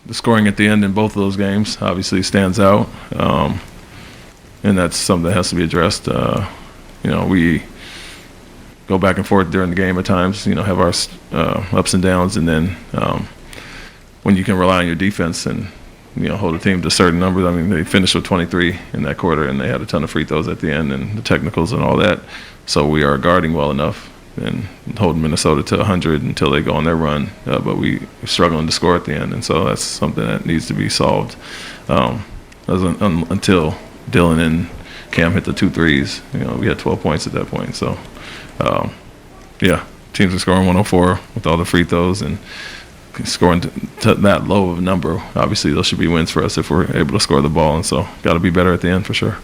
the scoring at the end in both of those games obviously stands out, and that's something that has to be addressed. We go back and forth during the game at times, have our ups and downs, and then when you can rely on your defense and hold a team to certain numbers. I mean, they finished with 23 in that quarter, and they had a ton of free throws at the end and the technicals and all that. So we are guarding well enough and holding Minnesota to 100 until they go on their run. But we're struggling to score at the end, and so that's something that needs to be solved. Until Dylan and Cam hit the 2 threes, we had 12 points at that point. So, teams are scoring 104 with all the free throws and scoring to that low of a number. Obviously, those should be wins for us if we're able to score the ball, and so got to be better at the end for sure.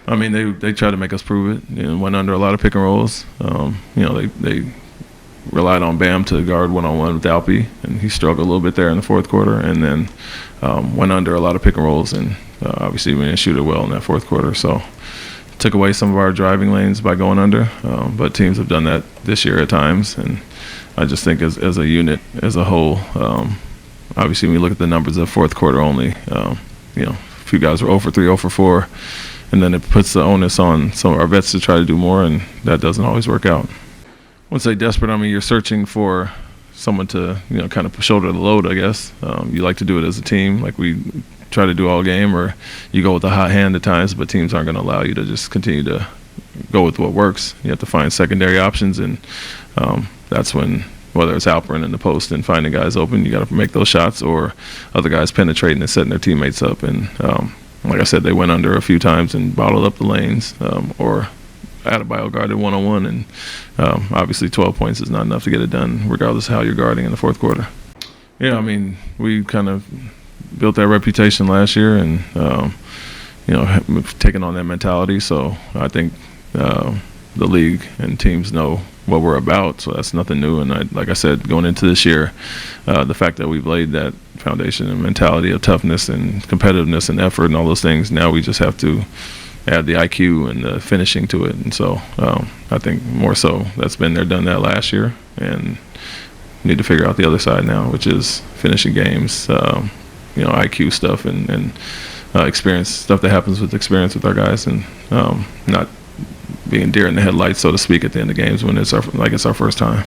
I mean, they tried to make us prove it. Went under a lot of pick and rolls. They relied on Bam to guard one-on-one with Alpi, and he struggled a little bit there in the fourth quarter, and then went under a lot of pick and rolls, and obviously we didn't shoot it well in that fourth quarter. So took away some of our driving lanes by going under, but teams have done that this year at times, and I just think as a unit, as a whole, obviously when you look at the numbers of fourth quarter only, a few guys were 0 for 3, 0 for 4, and then it puts the onus on some of our vets to try to do more, and that doesn't always work out. I wouldn't say desperate. I mean, you're searching for someone to, kind of shoulder the load, I guess. You like to do it as a team, like we try to do all game, or you go with a hot hand at times, but teams aren't going to allow you to just continue to go with what works. You have to find secondary options, and that's when, whether it's Alperin in the post and finding guys open, you got to make those shots, or other guys penetrating and setting their teammates up. And like I said, they went under a few times and bottled up the lanes, or Adebayo guarded one-on-one, and obviously 12 points is not enough to get it done, regardless of how you're guarding in the fourth quarter. Yeah, I mean, we kind of built that reputation last year, and taking on that mentality. So I think the league and teams know what we're about, so that's nothing new. And like I said, going into this year, the fact that we've laid that foundation and mentality of toughness and competitiveness and effort and all those things, now we just have to add the IQ and the finishing to it. And so I think more so that's been there, done that last year, and need to figure out the other side now, which is finishing games, IQ stuff and experience, stuff that happens with experience with our guys, and not being deer in the headlights, so to speak, at the end of games when it's our first time.